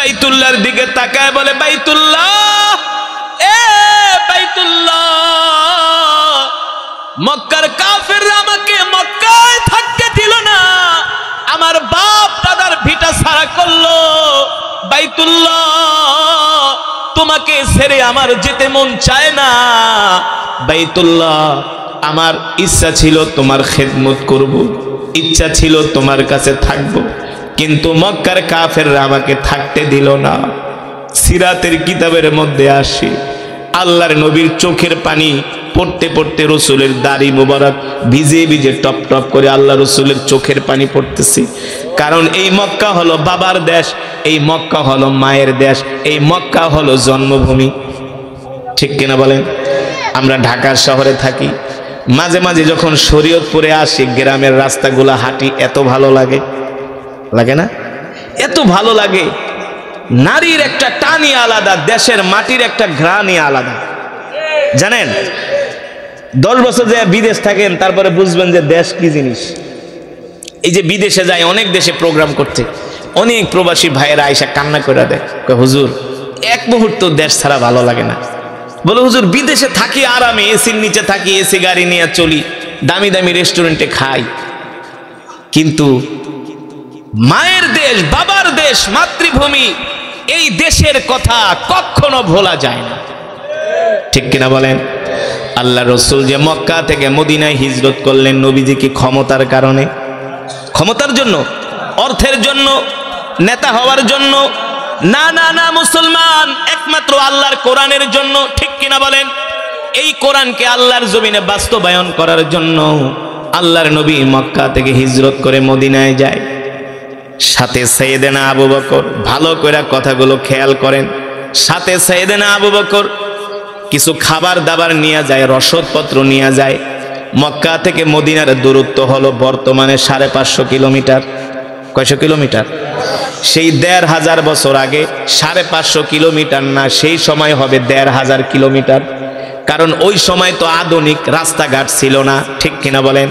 বাইতুল্লাহর দিকে তাকায় বলে, বাইতুল্লাহ, এ বাইতুল্লাহ, মক্কার কাফেররা আমাকে মক্কায় থাকতে দিল না, আমার বাপ দাদার ভিটা ছাড়া করলো। বাইতুল্লাহ, তোমাকে ছেড়ে আমার যেতে মন চায় না। বাইতুল্লাহ, আমার ইচ্ছা ছিল তোমার খেদমত করব, ইচ্ছা ছিল তোমার কাছে থাকব, কিন্তু মক্কার কাফেররা আমাকে থাকতে দিল না। সিরাতের কিতাবের মধ্যে আসে আল্লাহর নবীর চোখের পানি পড়তে পড়তে রসুলের দাড়ি মোবারক ভিজে ভিজে টপ টপ করে আল্লাহ রসুলের চোখের পানি পড়তেছে। কারণ এই মক্কা হলো বাবার দেশ, এই মক্কা হলো মায়ের দেশ, এই মক্কা হলো জন্মভূমি। ঠিক কিনা বলেন? আমরা ঢাকা শহরে থাকি, মাঝে মাঝে যখন শরীয়তপুরে আসি, গ্রামের রাস্তাগুলো হাঁটি, এত ভালো লাগে, লাগে না? এত ভালো লাগে। নারীর একটা টানই আলাদা, দেশের মাটির একটা ঘ্রাণই আলাদা। জানেন, 10 বছর যে বিদেশ থাকেন তারপরে বুঝবেন যে দেশ কি জিনিস। এই যে বিদেশে যায়, অনেক দেশে প্রোগ্রাম করতে, অনেক প্রবাসী ভাইয়েরা আইসা কান্না করে দেয়, হুজুর এক মুহূর্ত দেশ ছাড়া ভালো লাগে না। বলে, হুজুর বিদেশে থাকি আরামে, এসির নিচে থাকি, এসি গাড়ি নিয়ে চলি, দামি দামি রেস্টুরেন্টে খাই, কিন্তু মায়ের দেশ, বাবার দেশ, মাতৃভূমি, এই দেশের কথা কখনো ভোলা যায় না। ঠিক কিনা বলেন? আল্লাহ রসুল যে মক্কা থেকে মদিনায় হিজরত করলেন, নবীজি কি ক্ষমতার কারণে, ক্ষমতার জন্য, অর্থের জন্য, নেতা হওয়ার জন্য? না না না মুসলমান, একমাত্র আল্লাহর কোরআনের জন্য। ঠিক কিনা বলেন? এই কোরআনকে আল্লাহর জমিনে বাস্তবায়ন করার জন্য আল্লাহর নবী মক্কা থেকে হিজরত করে মদিনায় যায়। সাথে সাইয়েদেনা আবু বকর, ভালো করে কথাগুলো খেয়াল করেন, সাথে সাইয়েদেনা আবু বকর কিছু খাবার দাবার নিয়ে যায়, রসদপত্র নিয়ে যায়। মক্কা থেকে মদিনার দূরত্ব হলো বর্তমানে 550 কিলোমিটার। কয়শো কিলোমিটার? সেই 1500 বছর আগে 550 কিলোমিটার না, সেই সময় হবে 1500 কিলোমিটার। কারণ ওই সময় তো আধুনিক রাস্তাঘাট ছিল না। ঠিক কিনা বলেন?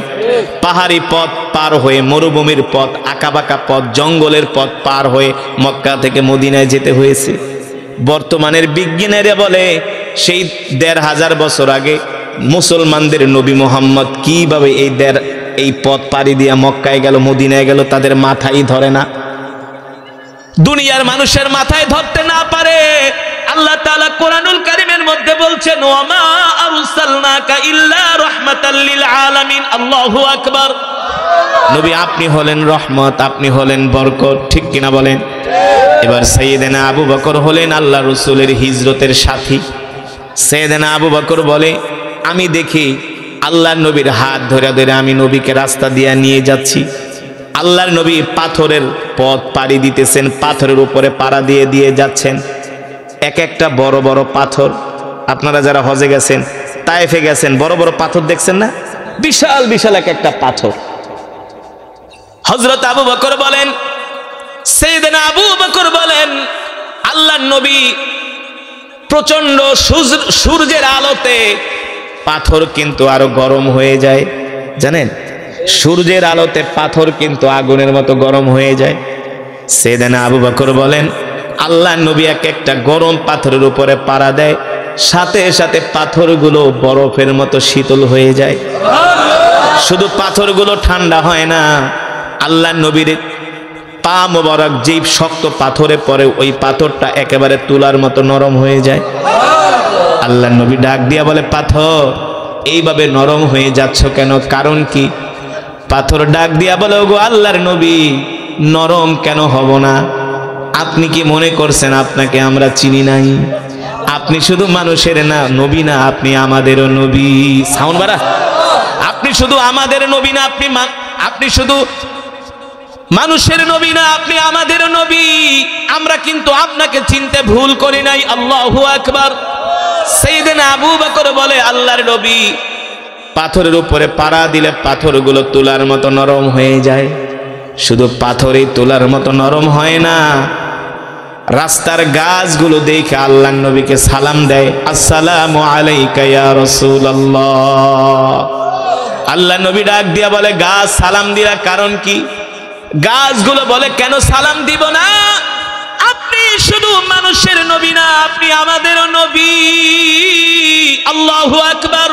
পাহাড়ি পথ পার হয়ে, মরুভূমির পথ, আঁকাবাঁকা পথ, জঙ্গলের পথ পার হয়ে মক্কা থেকে মদিনায় যেতে হয়েছে। বর্তমানের বিজ্ঞানীরা বলে সেই 1500 বছর আগে মুসলমানদের নবী মোহাম্মদ কিভাবে এই পথ পাড়ি দিয়া মক্কায় গেল, মদিনায় গেল, তাদের মাথায় ধরে না। দুনিয়ার মানুষের মাথায় ধরতে না পারে। আল্লাহ তাআলা কোরআনুল কারীমের মধ্যে বলছেন, ওয়া মা আরসালনাকা ইল্লা রাহমাতাল লিল আলামিন। আল্লাহু আকবার। নবী আপনি হলেন রহমত, আপনি হলেন বরকত। ঠিক কিনা বলেন? এবার সাইয়েদেনা আবু বকর হলেন আল্লাহ রাসূলের হিজরতের সাথী। সাইয়েদেনা আবু বকর বলে, আমি দেখি আল্লাহর নবীর হাত ধরে ধরে আমি নবীকে রাস্তা দিয়ে নিয়ে যাচ্ছি। আল্লাহর নবী পাথরের পথ পাড়ি দিতেছেন, পাথরের উপরে পাড়া দিয়ে দিয়ে যাচ্ছেন। এক একটা বড় বড় পাথর। আপনারা যারা হজে গেছেন, তায়েফে গেছেন, বড় বড় পাথর দেখছেন না? বিশাল বিশাল এক একটা পাথর। হযরত আবু বকর বলেন, সাইয়েদনা আবু বকর বলেন, আল্লাহর নবী প্রচন্ড সূর্যের আলোতে পাথর কিন্তু আরো গরম হয়ে যায়। জানেন, সূর্যের আলোতে পাথর কিন্তু আগুনের মতো গরম হয়ে যায়। সাইয়েদনা আবু বকর বলেন, আল্লাহর নবী এক একটা গরম পাথরের উপরে পাড়া দেয়, সাথে সাথে পাথরগুলো বরফের মতো শীতল হয়ে যায়। শুধু পাথরগুলো ঠান্ডা হয় না, আল্লাহর নবীর পা মোবারক যেই শক্ত পাথরে পড়ে, ওই পাথরটা একেবারে তুলার মতো নরম হয়ে যায়। আল্লাহর নবী ডাক দিয়া বলে, পাথর এইভাবে নরম হয়ে যাচ্ছ কেন? কারণ কি? পাথর ডাক দিয়া বলে, ওগো আল্লাহর নবী, নরম কেন হব না? আপনি কি মনে করছেন আপনাকে আমরা চিনি নাই? আপনি শুধু মানুষের না নবী না, আপনি আমাদেরও নবী। সাউন্ড বাড়া। আপনি শুধু আমাদের নবী না, আপনি শুধু মানুষের নবী না, আপনি আমাদেরও নবী। আমরা কিন্তু আপনাকে চিনতে ভুল করি নাই। আল্লাহু আকবার। সাইয়েদনা আবু বকর বলে, আল্লাহর নবী পাথরের উপরে পাড়া দিলে পাথরগুলো তুলার মতো নরম হয়ে যায়। শুধু পাথরই তুলার মতো নরম হয় না, রাস্তার গাছগুলো দেখে আল্লাহর নবীকে সালাম দেয়, আসসালামু আলাইকা ইয়া রাসূলুল্লাহ। আল্লাহর নবী ডাক দিয়া বলে, গাছ সালাম দিলা কারণ কি? গাছগুলো বলে, কেন সালাম দিব না? আপনি মানুষের নবী না, আপনি আমাদেরও নবী। আল্লাহু আকবার।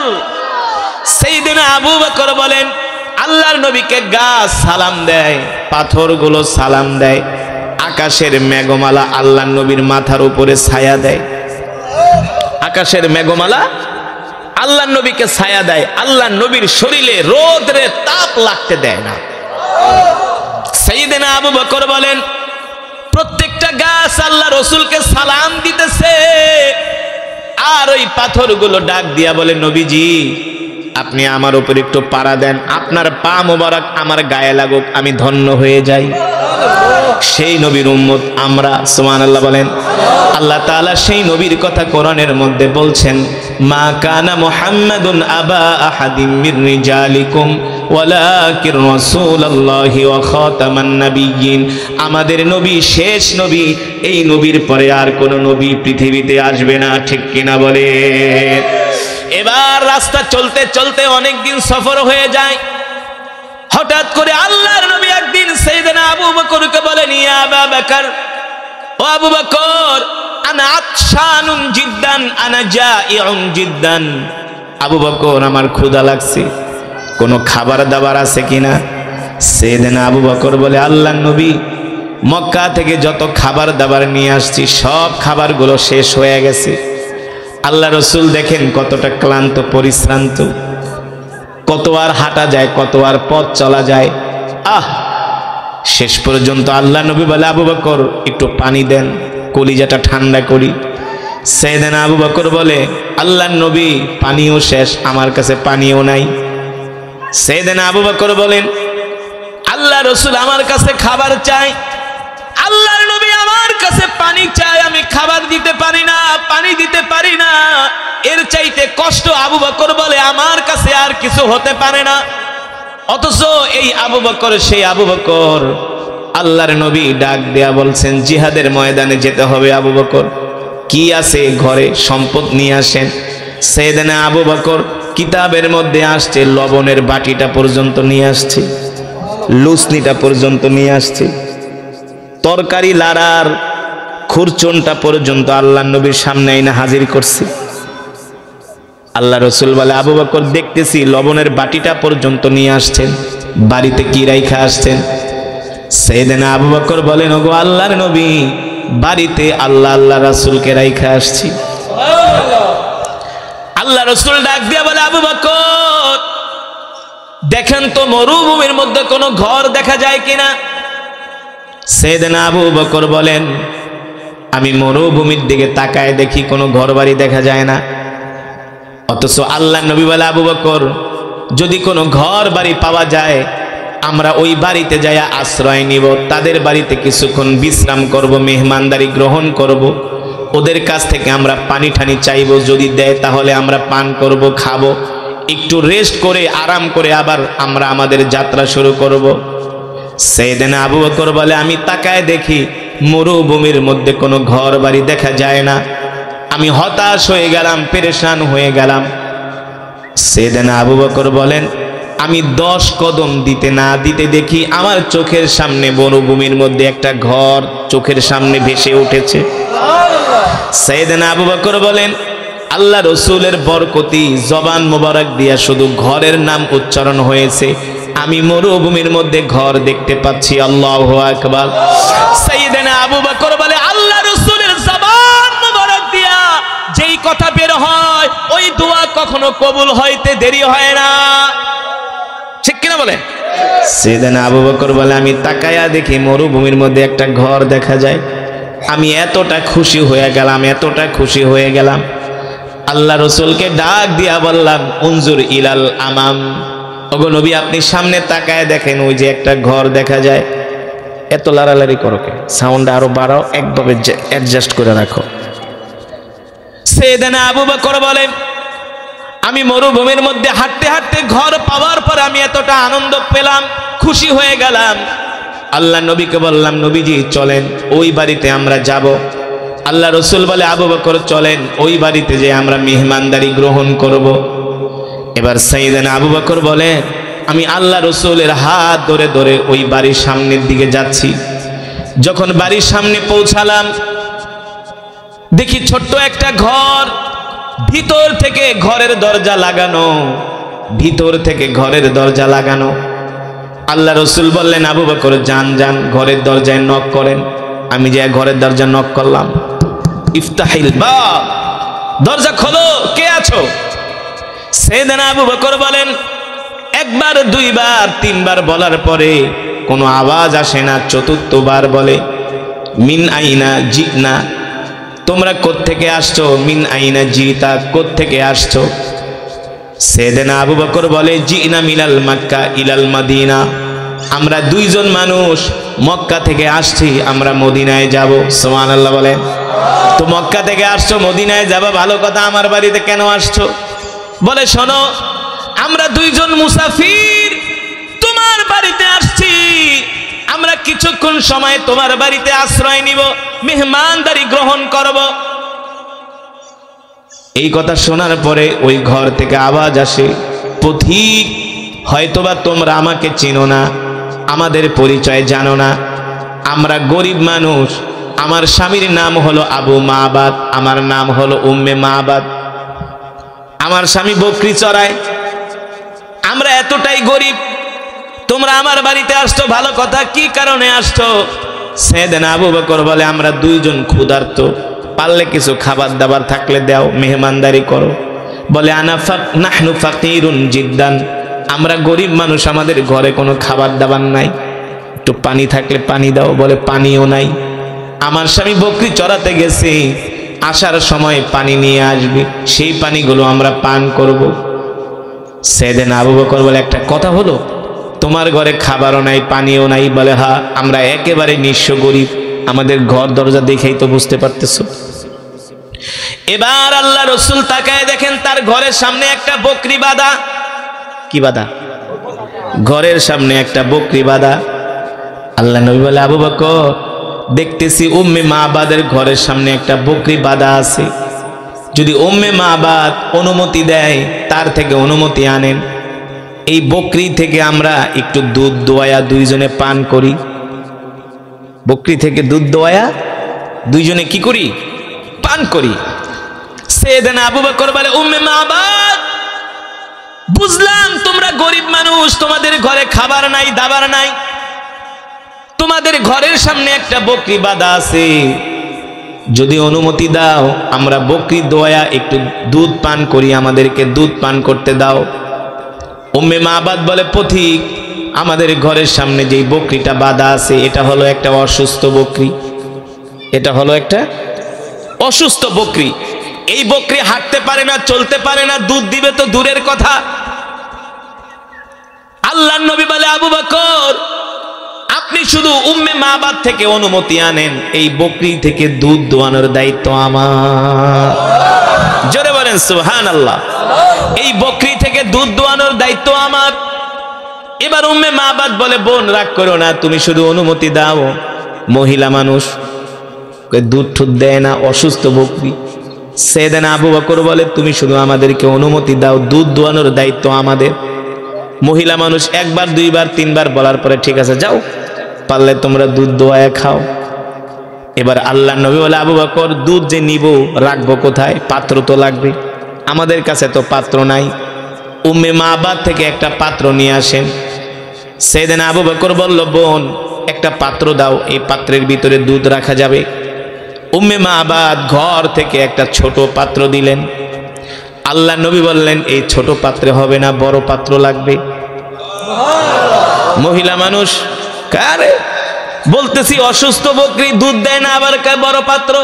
সাইয়েদনা আবু বকর বলেন, আল্লাহর নবীকে গাছ সালাম দেয়, পাথরগুলো সালাম দেয়, আকাশের মেঘমালা আল্লাহর নবীর মাথার উপরে ছায়া দেয়। আকাশের মেঘমালা আল্লাহর নবীকে ছায়া দেয়, আল্লাহর নবীর শরীরে রোদের তাপ লাগতে দেয় না। সাইয়েদনা আবু বকর বলেন, প্রত্যেকটা গাছ আল্লাহ রসুলকে সালাম দিতেছে, আর ওই পাথরগুলো ডাক দিয়া বলে, নবীজি আপনি আমার উপর একটু পাড়া দেন, আপনার পা মোবারক আমার গায়ে লাগুক, আমি ধন্য হয়ে যাই। সেই নবীর উম্মত আমরা, সুবহানাল্লাহ বলেন। আল্লাহ তাআলা সেই নবীর কথা কোরআনের মধ্যে বলছেন, মা কানা মুহাম্মাদুন আবা আহাদিম মির রিজালিকুম ওয়ালাকির রাসূলুল্লাহি ওয়া খাতামান নাবিয়্যিন। আমাদের নবী শেষ নবী, এই নবীর পরে আর কোন নবী পৃথিবীতে আসবে না, ঠিক কিনা বলে। এবার রাস্তা চলতে চলতে অনেক দিন সফর হয়ে যায়। হঠাৎ করে আল্লাহর নবী একদিন সাইয়েদনা আবু বকরকে বলেন, ইয়া আবু বকর, ও আবু বকর, আনা আতশানুন জিদ্দান, আনা জাইউন জিদ্দান। আবু বকর আমার ক্ষুধা লাগছে, কোনো খাবার দাবার আছে কিনা? সাইয়েদনা আবু বকর বলে, আল্লাহর নবী মক্কা থেকে যত খাবার দাবার নিয়ে আসছি সব খাবারগুলো শেষ হয়ে গেছে। আল্লাহ রসুল দেখেন কতটা ক্লান্ত পরিশ্রান্ত, কত আর হাঁটা যায়, কত আর পথ চলা যায়। শেষ পর্যন্ত আল্লাহ নবী বলে, আবু বকর একটু পানি দেন, কলিজাটা ঠান্ডা করি। সাইয়েদনা আবু বকর বলে, আল্লাহ নবী পানিও শেষ, আমার কাছে পানিও নাই। সাইয়েদনা আবু বকর বলেন, আল্লাহ রসুল আমার কাছে খাবার চাই, আল্লাহর নবী আমার কাছে পানি চাই, আমি খাবার দিতে পারি না, পানি দিতে পারি না। এর চাইতে কষ্ট আবু বকর বলে, আমার কাছে আর কিছু হতে পারে না। অথচ এই আবু বকর সেই আবু বকর, আল্লাহর নবী ডাক দেয়া বলছেন, জিহাদের ময়দানে যেতে হবে আবু বকর, কি আছে ঘরে সম্পদ নিয়ে আসেন। সাইয়েদনা আবু বকর কিতাবের মধ্যে আসছে, লবণের বাটিটা পর্যন্ত নিয়ে আসছে, লুসনিটা পর্যন্ত নিয়ে আসছে, তরকারি লাড়ার খুরচনটা পর্যন্ত আল্লাহর নবীর সামনে এনে হাজির করছে। আল্লাহ রসুল বলে, আবু বকর দেখতেছি লবণের বাটিটা পর্যন্ত নিয়ে আসছেন, বাড়িতে কি রাইখা আসছেন? সাইয়েদনা আবু বকর বলেন, ওগো আল্লাহর নবী, বাড়িতে আল্লাহ আল্লাহ রাসূলকে রাইখা আসছি। আল্লাহ রসুল ডাক দিয়া বলে, আবু বকর দেখেন তো মরুভূমির মধ্যে কোনো ঘর দেখা যায় কিনা? সাইয়েদনা আবু বকর বলেন, আমি মরুভূমির দিকে তাকায় দেখি কোনো ঘর বাড়ি দেখা যায় না। অথচ আল্লাহ নবী বলে, আবু বকর যদি কোনো ঘর বাড়ি পাওয়া যায়, আমরা ওই বাড়িতে যাইয়া আশ্রয় নিব, তাদের বাড়িতে কিছুক্ষণ বিশ্রাম করব, মেহমানদারি গ্রহণ করব, ওদের কাছ থেকে আমরা পানি ঠানি চাইব, যদি দেয় তাহলে আমরা পান করব, খাবো, একটু রেস্ট করে আরাম করে আবার আমরা আমাদের যাত্রা শুরু করব। সাইয়েদনা আবু বকর বলে, আমি তাকায় দেখি মরুভূমির মধ্যে কোনো ঘর বাড়ি দেখা যায় না। আমি হতাশ হয়ে গেলাম, পেরেশান হয়ে গেলাম। সাইয়েদনা আবু বকর বলেন, আমি 10 কদম দিতে না দিতে দেখি আমার চোখের সামনে মরুভূমির মধ্যে একটা ঘর চোখের সামনে ভেসে উঠেছে। সাইয়েদনা আবু বকর বলেন, আল্লাহ রসুলের বরকতি জবান মোবারক দিয়া শুধু ঘরের নাম উচ্চারণ হয়েছে, আমি মরুভূমির মধ্যে ঘর দেখতে পাচ্ছি। আল্লাহু আকবার। সাইয়েদনা আবু বকর বলে, আল্লাহ রসুলের জবান মোবারক দিয়া যেই কথা বের হয়, ওই দোয়া কখনো কবুল হইতে দেরি হয় না, ঠিক কিনা বলে? সাইয়েদনা আবু বকর বলে, আমি তাকায়া দেখি মরুভূমির মধ্যে একটা ঘর দেখা যায়। আমি এতটা খুশি হয়ে গেলাম, এতটা খুশি হয়ে গেলাম, আল্লাহ রসুলকে ডাক দিয়া বললাম, উনজুর ইলাল আমাম, ওগো নবী আপনি সামনে তাকায় দেখেন, ওই যে একটা ঘর দেখা যায়। এত লাড়ালাড়ি করো কে? সাউন্ড আরো বাড়াও, একভাবে অ্যাডজাস্ট করে রাখো। সাইয়েদনা আবু বকর বলেন, আমি মরুভূমির মধ্যে হাঁটতে হাঁটতে ঘর পাওয়ার পর আমি এতটা আনন্দ পেলাম, খুশি হয়ে গেলাম। আল্লাহ নবীকে বললাম, নবীজি চলেন ওই বাড়িতে আমরা যাব। আল্লাহ রসুল বলে, আবু বকর চলেন ওই বাড়িতে যে আমরা মেহমানদারি গ্রহণ করব। এবার সাইয়েদনা আবু বকর বলে, আমি আল্লাহ রসুলের হাত ধরে ধরে ওই বাড়ির সামনের দিকে যাচ্ছি। যখন বাড়ির সামনে পৌঁছালাম, দেখি ছোট্ট একটা ঘর, ভিতর থেকে ঘরের দরজা লাগানো, ভিতর থেকে ঘরের দরজা লাগানো। আল্লাহ রসুল বললেন, আবু বকর যান যান ঘরের দরজায় নক করেন। আমি যে ঘরের দরজা নক করলাম, ইফতাহিল বাব, দরজা খোলো, কে আছো? সাইয়েদনা আবু বকর বলেন, একবার দুইবার তিনবার বলার পরে কোনো আওয়াজ আসে না। চতুর্থবার বলে, মিন আইনা জিনা, তোমরা কোত্থেকে আসছো? মিন আইনা জিতা, কোত্থেকে আসছো? সাইয়েদনা আবু বকর বলে, জিনা মিনাল মক্কা ইলাল মদিনা, আমরা দুইজন মানুষ মক্কা থেকে আসছি, আমরা মদিনায় যাব। সুবহানাল্লাহ বলে। তো মক্কা থেকে আসছো, মদিনায় যাবা, ভালো কথা, আমার বাড়িতে কেন আসছো? বলে, শোনো, আমরা দুইজন মুসাফির তোমার বাড়িতে আসছি, আমরা কিছুক্ষণ সময় তোমার বাড়িতে আশ্রয় নিব, মেহমানদারি গ্রহণ করব। এই কথা শোনার পরে ওই ঘর থেকে আওয়াজ আসে, পথিক, হয়তোবা তোমরা আমাকে চেনো না, আমাদের পরিচয় জানো না, আমরা গরিব মানুষ, আমার স্বামীর নাম হলো আবু মাবাদ, আমার নাম হলো উম্মে মাবাদ, আমার স্বামী বকরি চড়ায়, আমরা এতটাই গরিব, তোমরা আমার বাড়িতে আসছো, ভালো কথা, কি কারণে আসছো? সাইয়েদনা আবু বকর বলে, আমরা দুইজন ক্ষুধার্ত, পারলে কিছু খাবার দাবার থাকলে দাও, মেহমানদারি করো। বলে, নাহনু ফাকিরুন জিদ্দান, আমরা গরিব মানুষ, আমাদের ঘরে কোনো খাবার দাবার নাই, একটু পানি থাকলে পানি দাও। বলে, পানিও নাই, আমার স্বামী বকরি চড়াতে গেছে, আসার সময় পানি নিয়ে আসবে, সেই পানিগুলো আমরা পান করব। সাইয়েদনা আবু বকর বলে, একটা কথা হলো, তোমার ঘরে খাবারও নাই, পানিও নাই? বলে, হ্যাঁ, আমরা একেবারে নিঃস্ব গরিব, আমাদের ঘর দরজা দেখেই তো বুঝতে পারতেছো। এবার আল্লাহ রসুল তাকায় দেখেন, তার ঘরের সামনে একটা বকরি বাঁধা। কি বাঁধা? ঘরের সামনে একটা বকরি বাঁধা। আল্লাহ নবী বলে, আবু বকর, দেখতেছি উম্মে মাবাদের ঘরের সামনে একটা বকরি বাঁধা আছে, যদি উম্মে মাবাদ অনুমতি দেয়, তার থেকে অনুমতি আনেন, এই বকরি থেকে আমরা একটু দুধ দোয়ায়া দুইজনে পান করি। বকরি থেকে দুধ দোয়ায়া দুইজনে কি করি? পান করি। সাইয়েদনা আবু বকর বলে, উম্মে মাবাদ, বুঝলাম তোমরা গরিব মানুষ, তোমাদের ঘরে খাবার নাই, দাবার নাই, তোমাদের ঘরের সামনে একটা বকরি বাঁধা আছে, যদি অনুমতি দাও, আমরা বকরি দোয়া একটু দুধ পান করি, আমাদেরকে দুধ পান করতে দাও। উম্মে মাবাদ বলে, পথিক, আমাদের ঘরের সামনে যেই বকরিটা বাঁধা আছে, এটা হলো একটা অসুস্থ বকরি, এটা হলো একটা অসুস্থ বকরি, এই বকরি হাঁটতে পারে না, চলতে পারে না, দুধ দিবে তো দূরের কথা। আল্লাহর নবী বলে, আবু বকর, আপনি শুধু উম্মে মাবাদ থেকে অনুমতি আনেন, এই বকরি থেকে দুধ দোয়ানোর দায়িত্ব আমার। জোরে বলেন সুবহানাল্লাহ। এই বকরি থেকে দুধ দোয়ানোর দায়িত্ব আমার। এবার উম্মে মাবাদ বলে, বোন, রাগ করো না, তুমি শুধু অনুমতি দাও, মহিলা মানুষ, দুধ ঠুধ দেয় না, অসুস্থ বকরি। সাইয়েদনা আবু বকর বলে, তুমি শুধু আমাদেরকে অনুমতি দাও, দুধ দোয়ানোর দায়িত্ব আমাদের। মহিলা মানুষ একবার দুইবার তিনবার বলার পরে, ঠিক আছে, যাও, পারলে তোমরা দুধ দোয়ায় খাও। এবার আল্লাহ নবী বলে, আবু বকর, দুধ যে নিব, রাখবো কোথায়? পাত্র তো লাগবে, আমাদের কাছে তো পাত্র নাই। উম্মে মাবাদ থেকে একটা পাত্র নিয়ে আসেন। সাইয়েদনা আবু বকর বলল, বোন, একটা পাত্র দাও, এই পাত্রের ভিতরে দুধ রাখা যাবে। উম্মে মাবাদ ঘর থেকে একটা ছোট পাত্র দিলেন। আল্লাহ নবী বললেন, এই ছোট পাত্রে হবে না, বড় পাত্র লাগবে। মহিলা মানুষ, কারে বলতেছি, অসুস্থ বকরি, দুধ দেয় না, আবার বড় পাত্র,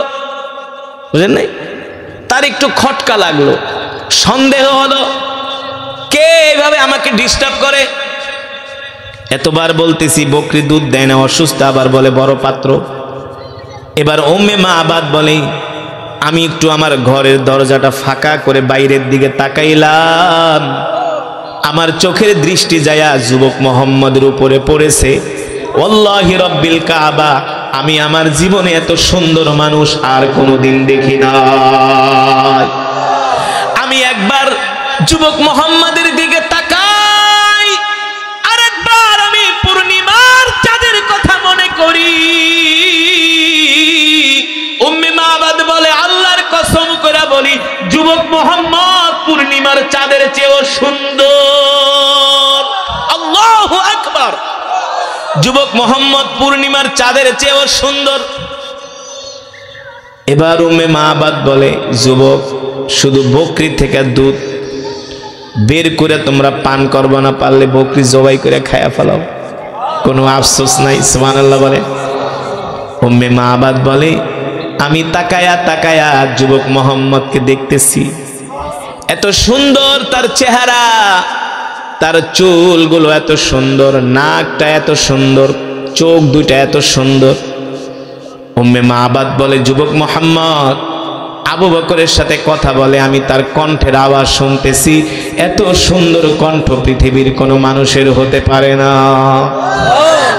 বুঝেন নাই? তার একটু খটকা লাগলো, সন্দেহ হলো, কে এভাবে আমাকে ডিস্টার্ব করে? এতবার বলতেছি বকরি দুধ দেয় না, অসুস্থ, আবার বলে বড় পাত্র। এবার উম্মে মাবাদ বলে, আমি একটু আমার ঘরের দরজাটা ফাঁকা করে বাইরের দিকে তাকাইলাম, আমার চোখের দৃষ্টি যায়া যুবক মোহাম্মদের উপরে পড়েছে। ওয়াল্লাহি রব্বিল কাবা, আমি আমার জীবনে এত সুন্দর মানুষ আর কোনোদিন দেখি নাই। আমি একবার যুবক মোহাম্মদের দিকে তাকাই, আরেকবার আমি পূর্ণিমার চাঁদের কথা মনে করি। উম্মে মাবাদ বলে, আল্লাহ বলি, যুবক মোহাম্মদ পূর্ণিমার চাঁদের চেয়েও সুন্দর। আল্লাহু আকবার। যুবক মোহাম্মদ পূর্ণিমার চাঁদের চেয়েও সুন্দর। এবার উম্মে মাবাদ বলে, যুবক, শুধু বকরি থেকে দুধ বের করে তোমরা পান করবো না, পারলে বকরি জবাই করে খায়া ফেলাও, কোনো আফসোস নাই। সুবহানাল্লাহ বলে। উম্মে মাবাদ বলে, আমি তাকায়া তাকায়া যুবক মোহাম্মদকে দেখতেছি, এত সুন্দর তার চেহারা, তার চুলগুলো এত সুন্দর, নাকটা এত সুন্দর, চোখ দুইটা এত সুন্দর। উম্মে মাবাদ বলে, যুবক মোহাম্মদ আবু বকরের সাথে কথা বলে, আমি তার কণ্ঠের আওয়াজ শুনতেছি, এত সুন্দর কণ্ঠ পৃথিবীর কোনো মানুষের হতে পারে না।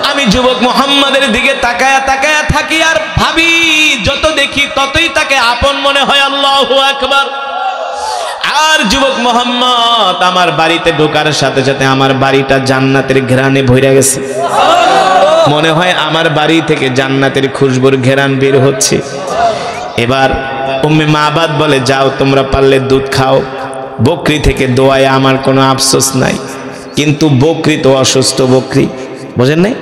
আমি যুবক মোহাম্মদের দিকে তাকায়া তাকায়া থাকি আর ভাবি, যত দেখি ততই তাকে আপন মনে হয়। আল্লাহু আকবার। আর যুবক মোহাম্মদ আমার বাড়িতে ঢোকার সাথে সাথে আমার বাড়িটা জান্নাতের ঘ্রাণে ভরে গেছে। মনে হয় আমার বাড়ি থেকে জান্নাতের খুশবুর ঘ্রাণ বের হচ্ছে। এবার উম্মে মাবাদ বলে, যাও তোমরা পারলে দুধ খাও, বকরি থেকে দোয়ায় আমার কোনো আফসোস নাই। কিন্তু বকরি তো অসুস্থ বকরি, বুঝেন নাই?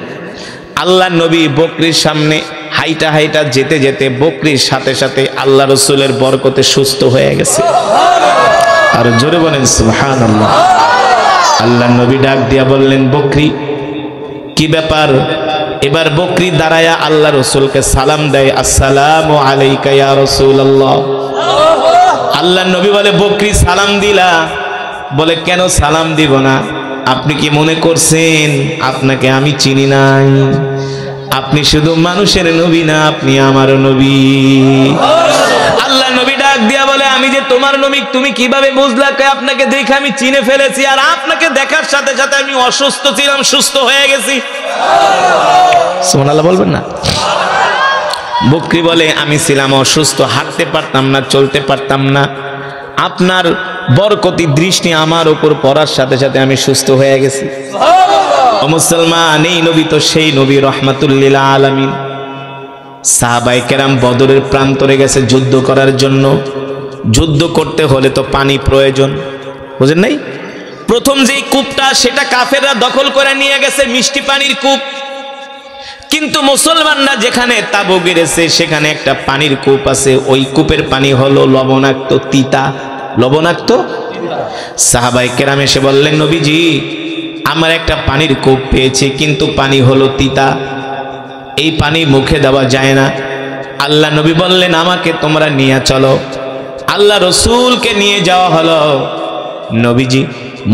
আল্লাহ নবী বকরির সামনে হাইটা হাইটা যেতে যেতে বকরির সাথে সাথে আল্লাহ রসুলের বরকতে সুস্থ হয়ে গেছে। আর জোরে বলেন সুবহানাল্লাহ। আল্লাহ নবী ডাক দিয়া বললেন, বকরি কি ব্যাপার? এবার বকরি দাঁড়ায়া আল্লাহ রসুলকে সালাম দেয়, আসসালামু আলাইকা ইয়া রাসূলুল্লাহ। আল্লাহ নবী বলে, বকরি সালাম দিলা? বলে, কেন সালাম দিব না? আপনি কি মনে করছেন আপনাকে আমি চিনি নাই? আপনি শুধু মানুষের নবী না, আপনি আমার নবী। আল্লাহ নবী ডাক দিয়া বলে, আমি যে তোমার নবী তুমি কিভাবে বুঝলা? আপনাকে দেখে আমি চিনে ফেলেছি, আর আপনাকে দেখার সাথে সাথে আমি অসুস্থ ছিলাম, সুস্থ হয়ে গেছি। সুবহানাল্লাহ বলবেন না? বকরি বলে, আমি ছিলাম অসুস্থ, হাঁটতে পারতাম না, চলতে পারতাম না, আপনার বরকতি দৃষ্টি আমার উপর পড়ার সাথে সাথে আমি সুস্থ হয়ে গেছি। ও মুসলমান, এই নবী তো সেই নবী, রহমাতুল লিল আলামিন। সাহাবায়ে কেরাম বদরের প্রান্তরে গেছে যুদ্ধ করার জন্য। যুদ্ধ করতে হলে তো পানি প্রয়োজন, বুঝেন নাই? প্রথম যেই কূপটা সেটা কাফেররা দখল করে নিয়ে গেছে, মিষ্টি পানির কূপ। কিন্তু মুসলমানরা যেখানে তাবু গেড়েছে সেখানে একটা পানির কূপ আছে, ওই কূপের পানি হলো লবণাক্ত, তিতা, লবণাক্ত। সাহাবায়ে কেরাম এসে বললেন, নবীজি আমার একটা পানির কূপ পেয়েছি, কিন্তু পানি হলো তিতা, এই পানি মুখে দেওয়া যায় না। আল্লাহ নবী বললেন, আমাকে তোমরা নিয়ে চলো। আল্লাহ রসুলকে নিয়ে যাওয়া হলো। নবীজি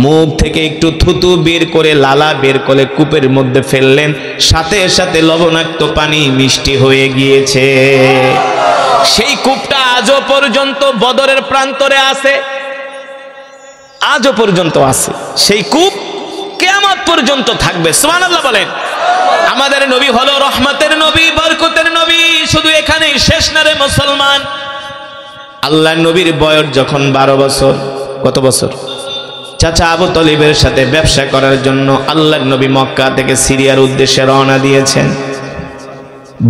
মুখ থেকে একটু থুতু বের করে, লালা বের করে কূপের মধ্যে ফেললেন, সাথে সাথে লবণাক্ত পানি মিষ্টি হয়ে গিয়েছে। সেই কূপটা আজও পর্যন্ত বদরের প্রান্তরে আছে, আজও পর্যন্ত আছে। সেই কূপ কিয়ামত পর্যন্ত থাকবে। সুবহানাল্লাহ বলেন। আমাদের নবী হলো রহমতের নবী, বরকতের নবী। শুধু এখানেই শেষ না রে মুসলমান। আল্লাহ নবীর বয়স যখন 12 বছর, কত বছর? চাচা আবু তালিবের সাথে ব্যবসা করার জন্য আল্লাহ নবী মক্কা থেকে সিরিয়ার উদ্দেশ্যে রওনা দিয়েছেন।